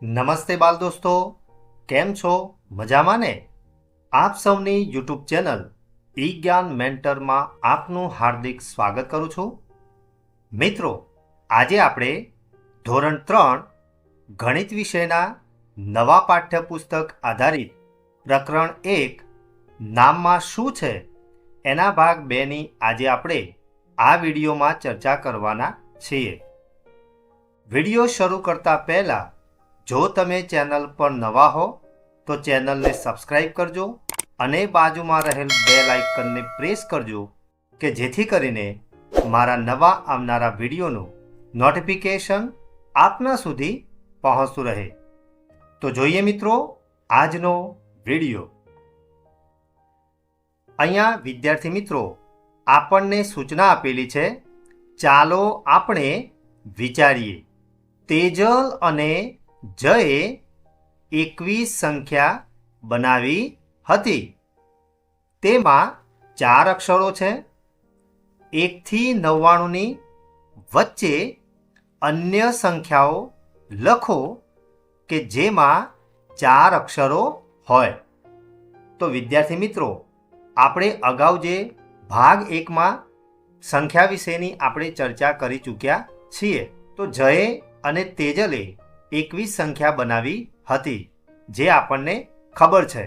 નમસ્તે બાલ દોસ્તો, કેમ છો? મજામાં ને? આપ સૌની યુટ્યુબ ચેનલ ઈ જ્ઞાન મેન્ટરમાં આપનું હાર્દિક સ્વાગત કરું છું. મિત્રો, આજે આપણે ધોરણ 3 ગણિત વિષયના નવા પાઠ્યપુસ્તક આધારિત પ્રકરણ 1 નામમાં શું છે એના ભાગ 2ની આજે આપણે આ વિડીયોમાં ચર્ચા કરવાના છીએ. વિડીયો શરૂ કરતા પહેલા જો તમે ચેનલ પર નવા હો તો ચેનલને સબસ્ક્રાઇબ કરજો અને બાજુમાં રહેલ બેલ આઇકનને પ્રેસ કરજો કે જેથી કરીને મારા નવા આવનારા વિડીયોનું નોટિફિકેશન આપના સુધી પહોંચતું રહે. તો જોઈએ મિત્રો આજનો વિડીયો. અહીંયા વિદ્યાર્થી મિત્રો આપણને સૂચના આપેલી છે, ચાલો આપણે વિચારીએ. તેજલ અને જયે 21 સંખ્યા બનાવી હતી. તેમાં 4 અક્ષરો છે. 1 થી 99ની વચ્ચે અન્ય સંખ્યાઓ લખો કે જેમાં 4 અક્ષરો હોય. તો વિદ્યાર્થી મિત્રો આપણે અગાઉ જે ભાગ 1માં સંખ્યા વિશેની આપણે ચર્ચા કરી ચૂક્યા છીએ. તો જયે અને તેજલે 21 સંખ્યા બનાવી હતી જે આપણને ખબર છે.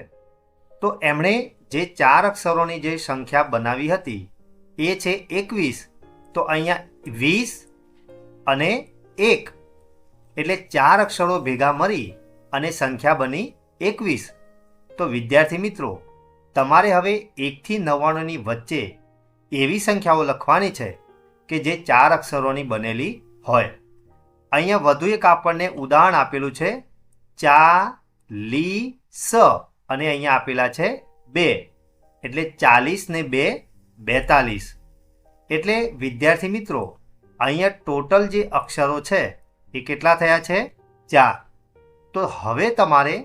તો એમણે જે 4 અક્ષરોની જે સંખ્યા બનાવી હતી એ છે 21. તો અહીંયા 20 અને 1 એટલે 4 અક્ષરો ભેગા મળી અને સંખ્યા બની 21. તો વિદ્યાર્થી મિત્રો તમારે હવે 1 થી 99ની વચ્ચે એવી સંખ્યાઓ લખવાની છે કે જે 4 અક્ષરોની બનેલી હોય. અહીંયા વધુ એક આપણને ઉદાહરણ આપેલું છે, 40 અને અહીંયા આપેલા છે 2 એટલે 40 ને 2 42. એટલે વિદ્યાર્થી મિત્રો અહીંયા ટોટલ જે અક્ષરો છે એ કેટલા થયા છે? 4. તો હવે તમારે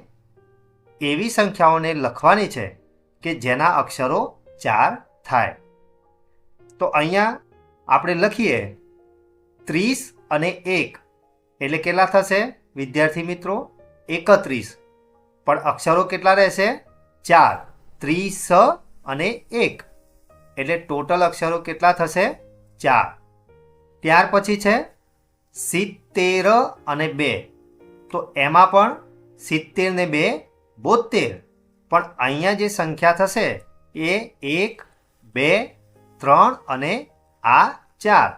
એવી સંખ્યાઓને લખવાની છે કે જેના અક્ષરો 4 થાય. તો અહીંયા આપણે લખીએ 30 અને 1 એટલે કેટલા થશે વિદ્યાર્થી મિત્રો? 31. પણ અક્ષરો કેટલા રહેશે? 4. 30 અને 1 એટલે ટોટલ અક્ષરો કેટલા થશે? 4. ત્યાર પછી છે 70 અને 2. તો એમાં પણ 70 ને 2 72. પણ અહીંયા જે સંખ્યા થશે એ 1 2 3 અને આ 4.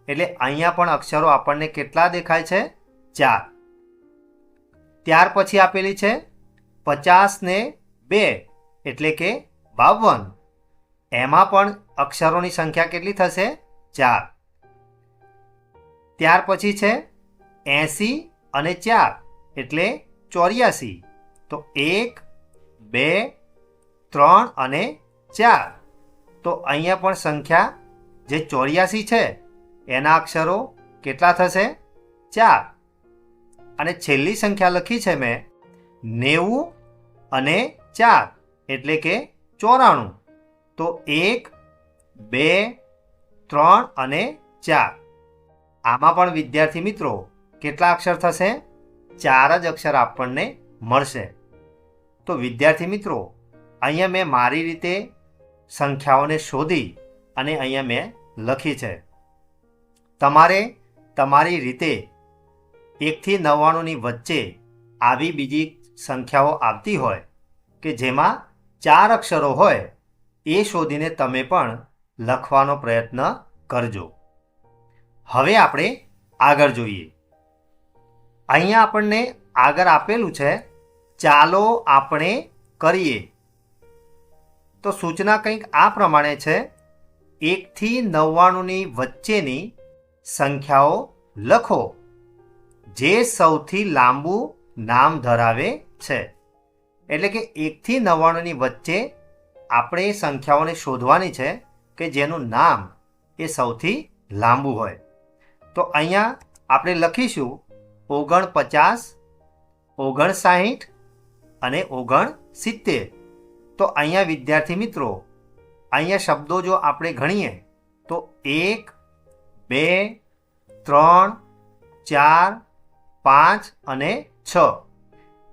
એટલે અહીંયા પણ અક્ષરો આપણને કેટલા દેખાય છે? 4. ત્યાર પછી આપેલી છે 50 ને 2 એટલે કે 52. એમાં પણ અક્ષરોની સંખ્યા કેટલી થશે? 4. ત્યાર પછી છે 80 અને 4 એટલે 84. તો 1 2 3 અને 4. તો અહીંયા પણ સંખ્યા જે 84 છે એના અક્ષરો કેટલા થશે? 4. અને છેલ્લી સંખ્યા લખી છે મેં 90 અને 4 એટલે કે 94. તો 1 2 3 અને 4. આમાં પણ વિદ્યાર્થી મિત્રો કેટલા અક્ષર થશે? 4 જ અક્ષર આપણને મળશે. તો વિદ્યાર્થી મિત્રો અહીંયા મેં મારી રીતે સંખ્યાઓને શોધી અને અહીંયા મેં લખી છે. તમારે તમારી રીતે 1 થી 99ની વચ્ચે આવી બીજી સંખ્યાઓ આવતી હોય કે જેમાં 4 અક્ષરો હોય એ શોધીને તમે પણ લખવાનો પ્રયત્ન કરજો. હવે આપણે આગળ જોઈએ. અહીંયા આપણને આગળ આપેલું છે, ચાલો આપણે કરીએ. તો સૂચના કંઈક આ પ્રમાણે છે, 1 થી 99ની વચ્ચેની સંખ્યાઓ લખો જે સૌથી લાંબુ નામ ધરાવે છે. એટલે કે 1 થી 99ની વચ્ચે આપણે સંખ્યાઓને શોધવાની છે કે જેનું નામ એ સૌથી લાંબુ હોય. તો અહીંયા આપણે લખીશું 49 59 અને 69. તો અહીંયા વિદ્યાર્થી મિત્રો અહીંયા શબ્દો જો આપણે ગણીએ તો 1 2 3 4 5 અને 6.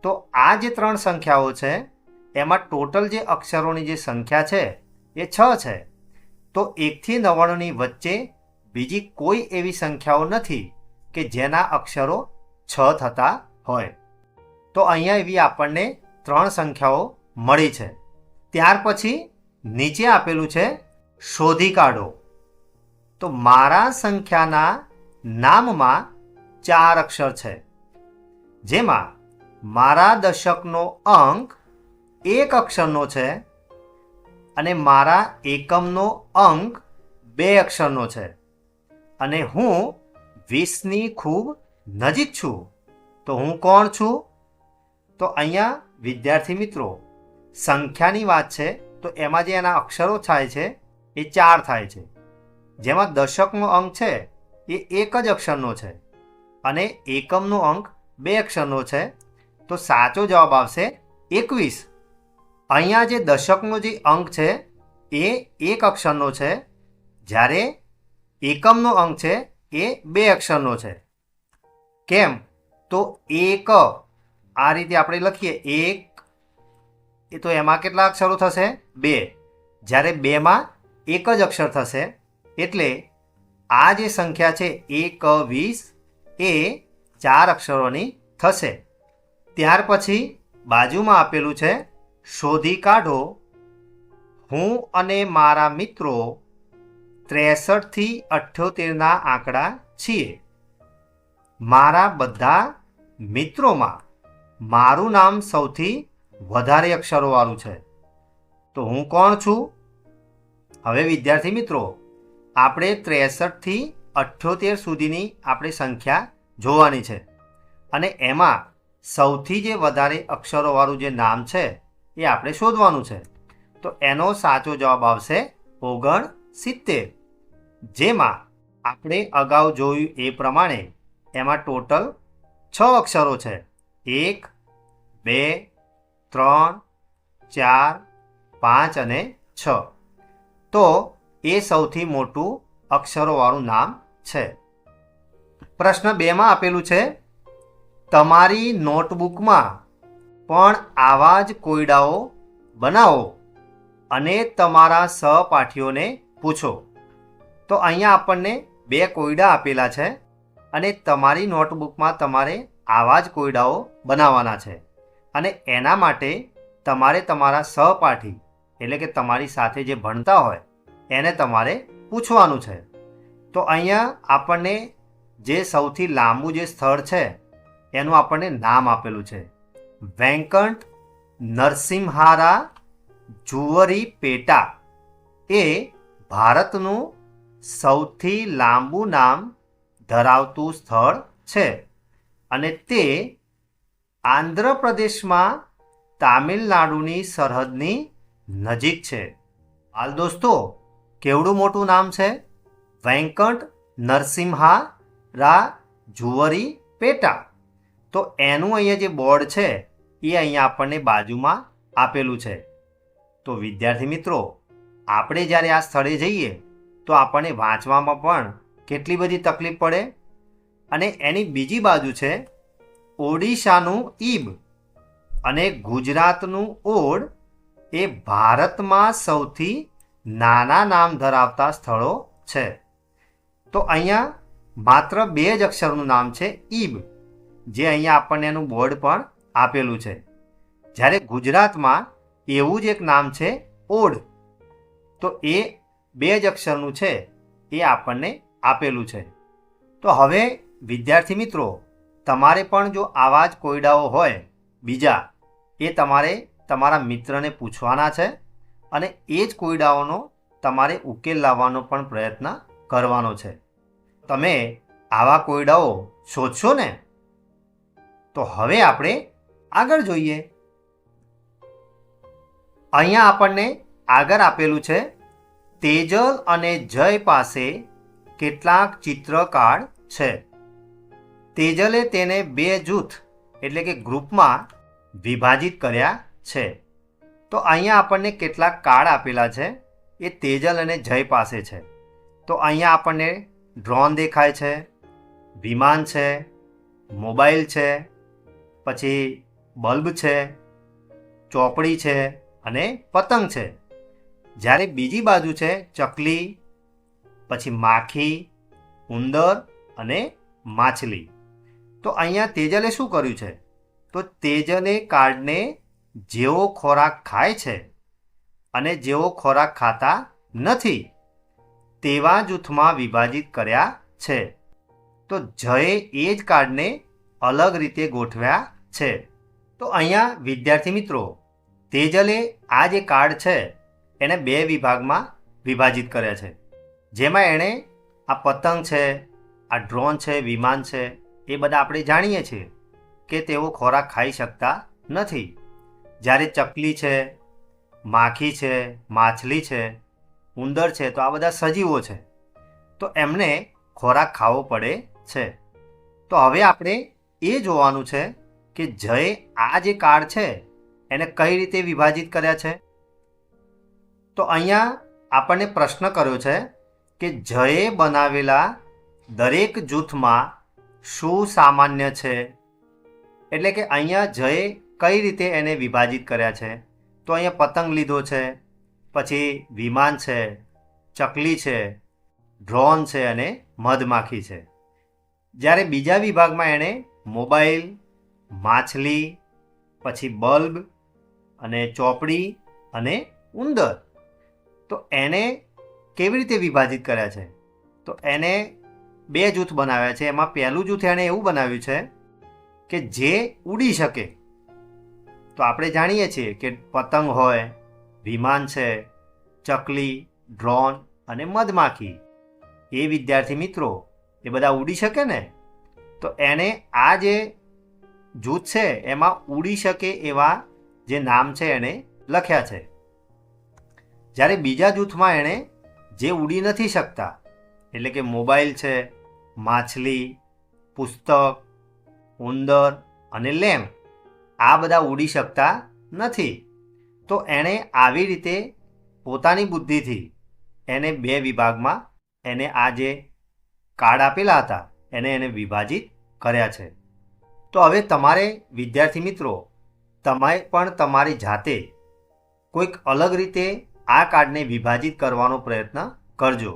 તો આ જે 3 સંખ્યાઓ છે એમાં ટોટલ જે અક્ષરોની જે સંખ્યા છે એ 6 છે. તો 1 થી 99ની વચ્ચે બીજી કોઈ એવી સંખ્યાઓ નથી કે જેના અક્ષરો 6 થતા હોય. તો અહીંયા એવી આપણને 3 સંખ્યાઓ મળી છે. ત્યાર પછી નીચે આપેલું છે શોધી કાઢો. તો મારા સંખ્યાના નામમાં 4 અક્ષર છે, જેમાં મારા દશકનો અંક 1 અક્ષરનો છે અને મારા એકમનો અંક 2 અક્ષરનો છે અને હું 20ની ખૂબ નજીક છું. તો હું કોણ છું? તો અહીંયા વિદ્યાર્થી મિત્રો સંખ્યાની વાત છે તો એમાં જે એના અક્ષરો થાય છે એ 4 થાય છે, જેમાં દશકનો અંક છે એ 1 જ અક્ષરનો છે અને એકમનો અંક 2 અક્ષરનો છે. તો સાચો જવાબ આવશે 21. અહીંયા જે દશકનો જે અંક છે એ 1 અક્ષરનો છે, જ્યારે એકમનો અંક છે એ 2 અક્ષરનો છે. કેમ? તો 1 આ રીતે આપણે લખીએ 1, એ તો એમાં કેટલા અક્ષરો થશે? 2. જ્યારે 2માં 1 જ અક્ષર થશે, એટલે આ જે સંખ્યા છે 21 એ 4 અક્ષરોની થશે. ત્યાર પછી બાજુમાં આપેલું છે શોધી કાઢો. હું અને મારા મિત્રો 63 થી 78ના આંકડા છીએ. મારા બધા મિત્રોમાં મારું નામ સૌથી વધારે અક્ષરોવાળું છે. તો હું કોણ છું? હવે વિદ્યાર્થી મિત્રો આપણે 63 થી 78 સુધીની આપણે સંખ્યા જોવાની છે અને એમાં સૌથી જે વધારે અક્ષરોવાળું જે નામ છે એ આપણે શોધવાનું છે. તો એનો સાચો જવાબ આવશે 69. જેમાં આપણે અગાઉ જોયું એ પ્રમાણે એમાં ટોટલ 6 અક્ષરો છે. 1, 2, 3, 4, 5 અને 6. તો એ સૌથી મોટું અક્ષરોવાળું નામ છે. પ્રશ્ન 2માં આપેલું છે તમારી નોટબુકમાં પણ આવા જ કોયડાઓ બનાવો અને તમારા સહપાઠીઓને પૂછો. તો અહીંયા આપણને 2 કોયડા આપેલા છે અને તમારી નોટબુકમાં તમારે આવા જ કોયડાઓ બનાવવાના છે અને એના માટે તમારે તમારા સહપાઠી એટલે કે તમારી સાથે જે ભણતા હોય એને તમારે પૂછવાનું છે. તો અહીંયા આપણને જે સૌથી લાંબુ જે સ્થળ છે એનું આપણને નામ આપેલું છે વેંકટ નરસિમ્હારા જુવરી પેટા. એ ભારતનું સૌથી લાંબુ નામ ધરાવતું સ્થળ છે અને તે આંધ્રપ્રદેશમાં તામિલનાડુની સરહદની નજીક છે. હાલ દોસ્તો કેવડું મોટું નામ છે? વેંકટ નરસિમ્હારા જુવરી પેટા. તો એનું અહીંયા જે બોર્ડ છે એ અહીંયા આપણને બાજુમાં આપેલું છે. તો વિદ્યાર્થી મિત્રો આપણે જ્યારે આ સ્થળે જઈએ તો આપણને વાંચવામાં પણ કેટલી બધી તકલીફ પડે. અને એની બીજી બાજુ છે ઓડિશાનું ઈબ અને ગુજરાતનું ઓડ. એ ભારતમાં સૌથી નાના નામ ધરાવતા સ્થળો છે. તો અહીંયા માત્ર 2 જ અક્ષરનું નામ છે ઈબ, જે અહીંયા આપણને એનું બોર્ડ પણ આપેલું છે. જ્યારે ગુજરાતમાં એવું જ એક નામ છે ઓડ, તો એ 2 જ અક્ષરનું છે એ આપણને આપેલું છે. તો હવે વિદ્યાર્થી મિત્રો તમારે પણ જો આવા જ કોયડાઓ હોય બીજા, એ તમારે તમારા મિત્રને પૂછવાના છે અને એ જ કોયડાઓનો તમારે ઉકેલ લાવવાનો પણ પ્રયત્ન કરવાનો છે. તમે આવા કોયડાઓ શોધશો ને? તો હવે આપણે આગળ જોઈએ. અહીંયા આપણને આગળ આપેલું છે તેજલ અને જય પાસે કેટલાક ચિત્ર કાર્ડ છે. તેજલે તેને 2 જૂથ એટલે કે ગ્રુપમાં વિભાજિત કર્યા છે. તો અહીંયા આપણને કેટલાક કાર્ડ આપેલા છે એ તેજલ અને જય પાસે છે. તો અહીંયા આપણને ડ્રોન દેખાય છે, વિમાન છે, મોબાઈલ છે પછી બલ્બ છે, ચોપડી છે અને પતંગ છે. જ્યારે બીજી બાજુ છે ચકલી, પછી માખી, ઉંદર અને માછલી. તો અહીંયા તેજલે શું કર્યું છે? તો તેજલે કાર્ડને જેવો ખોરાક ખાય છે અને જેવો ખોરાક ખાતા નથી તેવા જૂથમાં વિભાજિત કર્યા છે. તો જયે એ જ કાર્ડને અલગ રીતે ગોઠવ્યા છે. તો અહીંયા વિદ્યાર્થી મિત્રો, તેજલે આ જે કાર્ડ છે એને 2 વિભાગમાં વિભાજિત કર્યા છે. જેમાં એણે આ પતંગ છે, આ ડ્રોન છે, વિમાન છે, એ બધા આપણે જાણીએ છીએ કે તેઓ ખોરાક ખાઈ શકતા નથી. જ્યારે ચકલી છે, માખી છે, માછલી છે, ઉંદર છે, તો આ બધા સજીવો છે, તો એમને ખોરાક ખાવો પડે છે. તો હવે આપણે એ જોવાનું છે કે જયે આ જે કાર્ડ છે એને કઈ રીતે વિભાજિત કર્યા છે. તો અહીંયા આપણને પ્રશ્ન કર્યો છે કે જયે બનાવેલા દરેક જૂથમાં શું સામાન્ય છે. એટલે કે અહીંયા જયે કઈ રીતે એને વિભાજિત કર્યા છે. તો અહીંયા પતંગ લીધો છે, પછી વિમાન છે, ચકલી છે, ડ્રોન છે અને મધમાખી છે. જ્યારે બીજા વિભાગમાં એણે મોબાઈલ, માછલી, પછી બલ્બ અને ચોપડી અને ઉંદર, તો એને કેવી રીતે વિભાજિત કર્યા છે. તો એને 2 જૂથ બનાવ્યા છે. એમાં પહેલું જૂથ એણે એવું બનાવ્યું છે કે જે ઉડી શકે. તો આપણે જાણીએ છીએ કે પતંગ હોય, વિમાન છે, ચકલી, ડ્રોન અને મધમાખી, એ વિદ્યાર્થી મિત્રો એ બધા ઉડી શકે ને. તો એણે આ જે જૂથ છે એમાં ઉડી શકે એવા જે નામ છે એને લખ્યા છે. જ્યારે બીજા જૂથમાં એણે જે ઉડી નથી શકતા, એટલે કે મોબાઈલ છે, માછલી, પુસ્તક, ઉંદર અને લેમ્પ, આ બધા ઉડી શકતા નથી. તો એણે આવી રીતે પોતાની બુદ્ધિથી એને 2 વિભાગમાં એને આ જે કાર્ડ આપેલા હતા એને વિભાજિત કર્યા છે. તો હવે તમારે વિદ્યાર્થી મિત્રો, તમે પણ તમારી જાતે કોઈક અલગ રીતે આ કાર્ડને વિભાજિત કરવાનો પ્રયત્ન કરજો.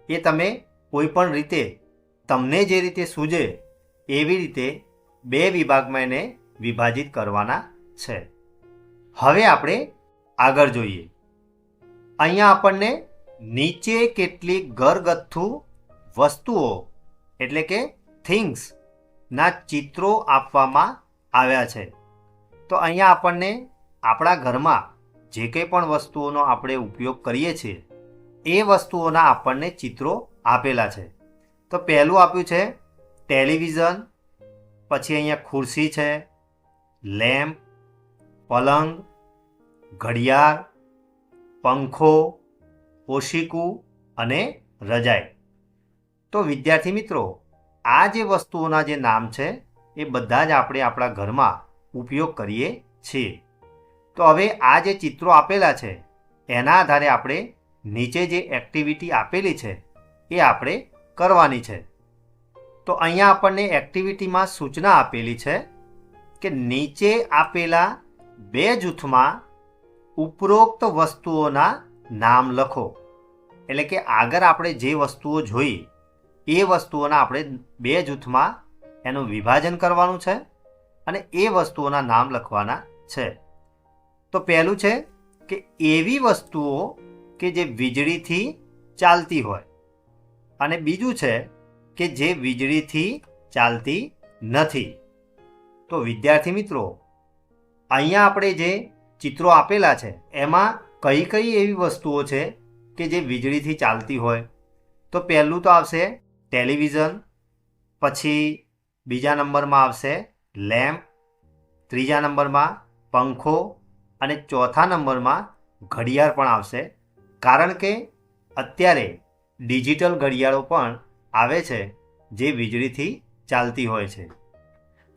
એ તમે કોઈ પણ રીતે તમને જે રીતે સૂઝે એવી રીતે 2 વિભાગમાં એને વિભાજિત કરવાના છે. હવે આપણે આગળ જોઈએ. અહીંયા આપણને નીચે કેટલીક ઘરગથ્થુ વસ્તુઓ એટલે કે થિંગ્સ ના ચિત્રો આપવામાં આવ્યા છે. તો અહીંયા આપણને આપણા ઘરમાં જે કંઈ પણ વસ્તુઓનો આપણે ઉપયોગ કરીએ છીએ એ વસ્તુઓના આપણને ચિત્રો આપેલા છે. તો પહેલું આપ્યું છે ટેલિવિઝન, પછી અહીંયા ખુરશી છે, લેમ્પ, પલંગ, ઘડિયાળ, પંખો, ઓશીકું અને રજાઈ. તો વિદ્યાર્થી મિત્રો, આ જે વસ્તુઓના જે નામ છે એ બધા જ આપણે આપણા ઘરમાં ઉપયોગ કરીએ છીએ. તો હવે આ જે ચિત્રો આપેલા છે એના આધારે આપણે નીચે જે એક્ટિવિટી આપેલી છે એ આપણે કરવાની છે. તો અહીંયા આપણને એક્ટિવિટીમાં સૂચના આપેલી છે કે નીચે આપેલા 2 જૂથમાં ઉપરોક્ત વસ્તુઓના નામ લખો. એટલે કે આગળ આપણે જે વસ્તુઓ જોઈ એ વસ્તુઓના આપણે 2 જૂથમાં એનું વિભાજન કરવાનું છે અને એ વસ્તુઓના નામ લખવાના છે. તો પહેલું છે કે એવી વસ્તુઓ કે જે વીજળીથી ચાલતી હોય, અને બીજું છે કે જે વીજળીથી ચાલતી નથી. તો વિદ્યાર્થી મિત્રો, અહીંયા આપણે જે ચિત્રો આપેલા છે એમાં કઈ કઈ એવી વસ્તુઓ છે કે જે વીજળીથી ચાલતી હોય. તો પહેલું તો આવશે ટેલિવિઝન, પછી બીજા નંબરમાં આવશે લેમ્પ, ત્રીજા નંબરમાં પંખો અને ચોથા નંબરમાં ઘડિયાળ પણ આવશે. કારણ કે અત્યારે ડિજિટલ ઘડિયાળો પણ આવે છે જે વીજળીથી ચાલતી હોય છે.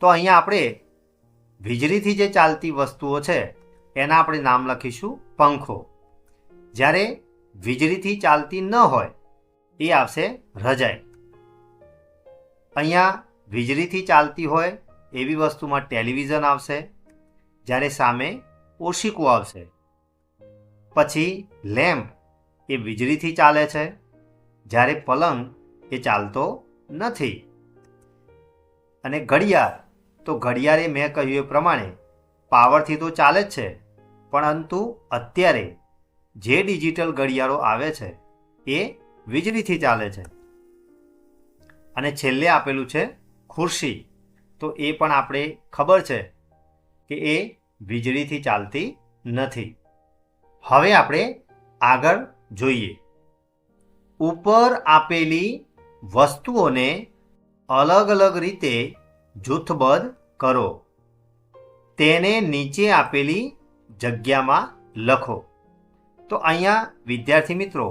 તો અહીંયા આપણે વીજળીથી જે ચાલતી વસ્તુઓ છે એના આપણે નામ લખીશું પંખો. જ્યારે વીજળીથી ચાલતી ન હોય એ આવશે રજાઈ. અહીંયા વીજળીથી ચાલતી હોય એવી વસ્તુમાં ટેલિવિઝન આવશે, જ્યારે સામે ઓશિકું આવશે. પછી લેમ્પ એ વીજળીથી ચાલે છે, જ્યારે પલંગ એ ચાલતો નથી. અને ઘડિયાળ, તો ઘડિયાળ એ મેં કહ્યું એ પ્રમાણે પાવરથી તો ચાલે જ છે, પરંતુ અત્યારે જે ડિજિટલ ઘડિયાળો આવે છે એ વીજળીથી ચાલે છે. અને છેલ્લે આપેલું છે ખુરશી, તો એ પણ આપણે ખબર છે કે એ વીજળીથી ચાલતી નથી. હવે આપણે આગળ જોઈએ. ઉપર આપેલી વસ્તુઓને અલગ અલગ રીતે જૂથબદ્ધ કરો. તેને નીચે આપેલી જગ્યામાં લખો. તો અહીંયા વિદ્યાર્થી મિત્રો,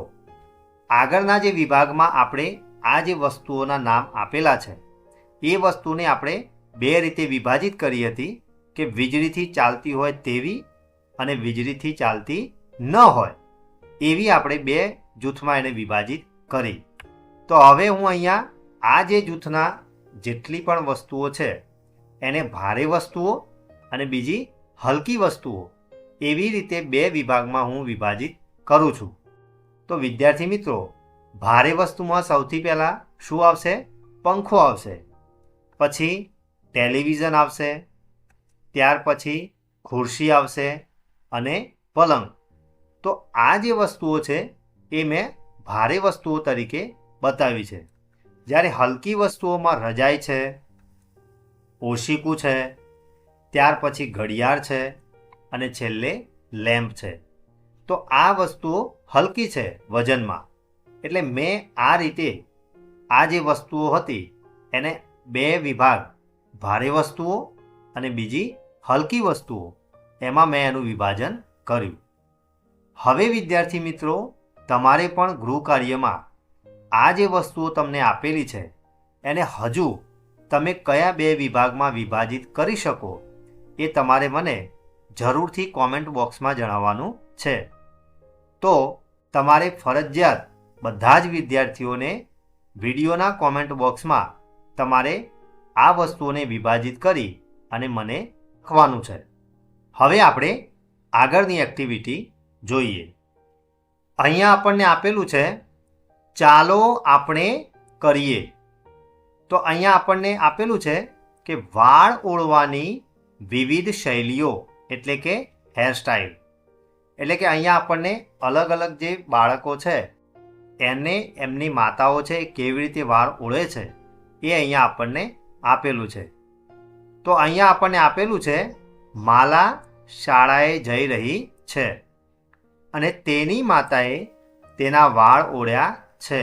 આગળના જે વિભાગમાં આપણે આ જે વસ્તુઓના નામ આપેલા છે એ વસ્તુને આપણે બે રીતે વિભાજિત કરી હતી કે વીજળીથી ચાલતી હોય તેવી અને વીજળીથી ચાલતી ન હોય એવી આપણે બે જૂથમાં એને વિભાજિત કરી. તો હવે હું અહીંયા આ જે જૂથના જેટલી પણ વસ્તુઓ છે એને ભારે વસ્તુઓ અને બીજી હલકી વસ્તુઓ એવી રીતે બે વિભાગમાં હું વિભાજિત કરું છું. તો વિદ્યાર્થી મિત્રો, ભારે વસ્તુમાં સૌથી પહેલાં શું આવશે? પંખો આવશે. પછી ટેલિવિઝન આવશે, ત્યાર પછી ખુરશી આવશે અને પલંગ. તો આ જે વસ્તુઓ છે એ મેં ભારે વસ્તુઓ તરીકે બતાવી છે. જ્યારે હલકી વસ્તુઓમાં રજાઈ છે, ઓશિકું છે, ત્યાર પછી ઘડિયાળ છે અને છેલ્લે લેમ્પ છે. તો આ વસ્તુઓ હલકી છે વજનમાં, એટલે મેં આ રીતે આ જે વસ્તુઓ હતી એને બે વિભાગ, ભારે વસ્તુઓ અને બીજી હલકી વસ્તુઓ, એમાં મેં એનું વિભાજન કર્યું. હવે વિદ્યાર્થી મિત્રો, તમારે પણ ગૃહ કાર્યમાં આ જે વસ્તુઓ તમને આપેલી છે એને હજુ તમે કયા બે વિભાગમાં વિભાજિત કરી શકો એ તમારે મને જરૂરથી કોમેન્ટ બોક્સમાં જણાવવાનું છે. તો તમારે ફરજિયાત બધા જ વિદ્યાર્થીઓને વિડીયોના કોમેન્ટ બોક્સમાં તમારે આ વસ્તુઓને વિભાજિત કરી અને મને લખવાનું છે. હવે આપણે આગળની એક્ટિવિટી જોઈએ. અહીંયા આપણને આપેલું છે ચાલો આપણે કરીએ. તો અહીંયા આપણને આપેલું છે કે વાળ ઓળવાની વિવિધ શૈલીઓ, એટલે કે હેરસ્ટાઇલ. એટલે કે અહીંયા આપણને અલગ અલગ જે બાળકો છે એને એમની માતાઓ છે એ કેવી રીતે વાળ ઓળે છે એ અહીંયા આપણને આપેલું છે. તો અહીંયા આપણને આપેલું છે માલા શાળાએ જઈ રહી છે અને તેની માતાએ તેના વાળ ઓળ્યા છે.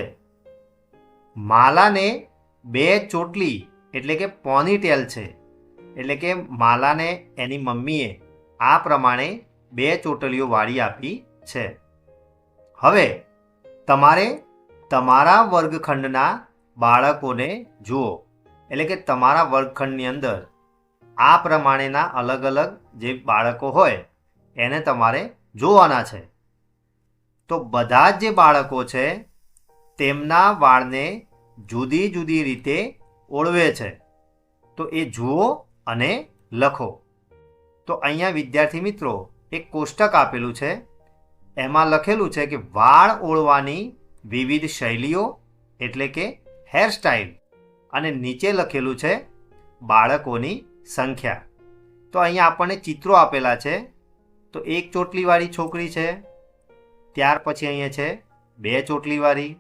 માલાને બે ચોટલી એટલે કે પોનીટેલ છે, એટલે કે માલાને એની મમ્મીએ આ પ્રમાણે બે ચોટલીઓ વાળી આપી છે. હવે તમારે તમારા વર્ગખંડના બાળકોને જુઓ, એટલે કે તમારા વર્ગખંડની અંદર આ પ્રમાણેના અલગ અલગ જે બાળકો હોય એને તમારે જોવાના છે. તો બધા જ જે બાળકો છે તેમના વાળને જુદી જુદી રીતે ઓળવે છે. તો એ જુઓ અને લખો. તો અહીંયા વિદ્યાર્થી મિત્રો એક કોષ્ટક આપેલું છે, એમાં લખેલું છે કે વાળ ઓળવાની વિવિધ શૈલીઓ એટલે કે હેરસ્ટાઇલ, અને નીચે લખેલું છે બાળકોની સંખ્યા. તો અહીંયા આપણને ચિત્રો આપેલા છે. તો એક ચોટલીવાળી છોકરી છે, ત્યાર પછી અહીંયા છે બે ચોટલીવાળી,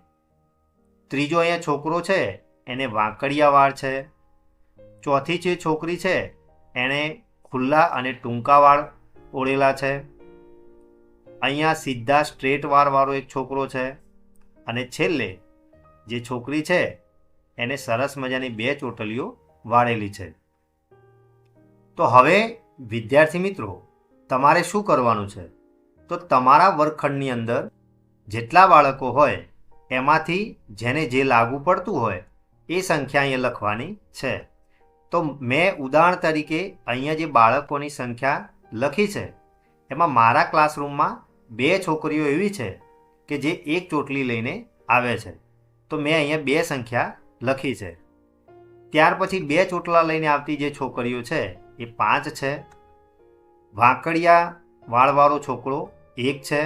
ત્રીજો અહીંયા છોકરો છે એને વાંકડિયા વાળ છે, ચોથી જે છોકરી છે એણે ખુલ્લા અને ટૂંકા વાળ ઓળેલા છે, અહીંયા સીધા સ્ટ્રેટ વાળવાળો એક છોકરો છે, અને છેલ્લે જે છોકરી છે એને સરસ મજાની બે ચોટલીઓ વાળેલી છે. તો હવે વિદ્યાર્થી મિત્રો, તમારે શું કરવાનું છે? તો તમારા વર્ગખંડની અંદર જેટલા બાળકો હોય એમાંથી જેને જે લાગુ પડતું હોય એ સંખ્યા અહીંયા લખવાની છે. તો મેં ઉદાહરણ તરીકે અહીંયા જે બાળકોની સંખ્યા લખી છે એમાં મારા ક્લાસરૂમમાં બે છોકરીઓ એવી છે કે જે એક ચોટલી લઈને આવે છે. તો મેં અહીંયા બે સંખ્યા લખી છે. ત્યાર પછી 2 ચોટલા લઈને આવતી જે છોકરીઓ છે એ 5 છે. વાંકડિયા વાળવાળો છોકરો 1 છે.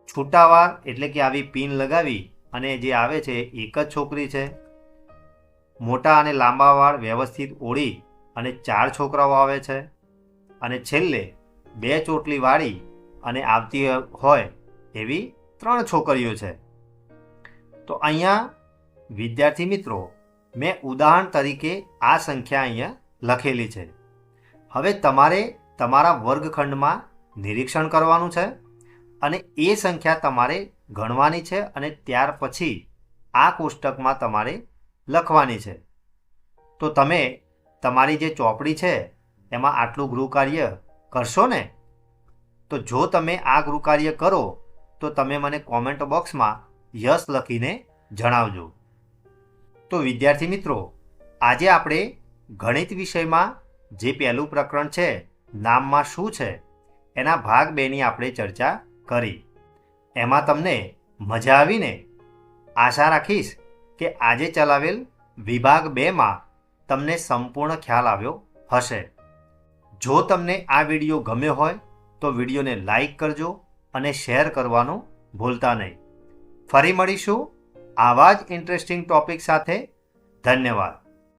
છૂટાવાર એટલે કે આવી પિન લગાવી અને જે આવે છે એક જ છોકરી છે. મોટા અને લાંબા વાળ વ્યવસ્થિત ઓળી અને 4 છોકરાઓ આવે છે. અને છેલ્લે 2 ચોટલી વાળી અને આવતી હોય એવી 3 છોકરીઓ છે. તો અહીંયા વિદ્યાર્થી મિત્રો મેં ઉદાહરણ તરીકે આ સંખ્યા અહીંયા લખેલી છે. હવે તમારે તમારા વર્ગખંડમાં નિરીક્ષણ કરવાનું છે અને એ સંખ્યા તમારે ગણવાની છે અને ત્યાર પછી આ કોષ્ટકમાં તમારે લખવાની છે. તો તમે તમારી જે ચોપડી છે એમાં આટલું ગૃહકાર્ય કરશો ને? તો જો તમે આ ગૃહકાર્ય કરો તો તમે મને કોમેન્ટ બોક્સમાં યસ લખીને જણાવજો. તો વિદ્યાર્થી મિત્રો, આજે આપણે ગણિત વિષયમાં જે પહેલું પ્રકરણ છે નામમાં શું છે એના ભાગ 2ની આપણે ચર્ચા કરી. એમાં તમને મજા આવીને? આશા રાખીશ કે આજે ચલાવેલ વિભાગ 2માં તમને સંપૂર્ણ ખ્યાલ આવ્યો હશે. જો તમને આ વિડીયો ગમ્યો હોય તો વિડીયોને લાઈક કરજો અને શેર કરવાનું ભૂલતા નહીં. ફરી મળીશું આવા જ ઇન્ટરેસ્ટિંગ ટોપિક સાથે. ધન્યવાદ.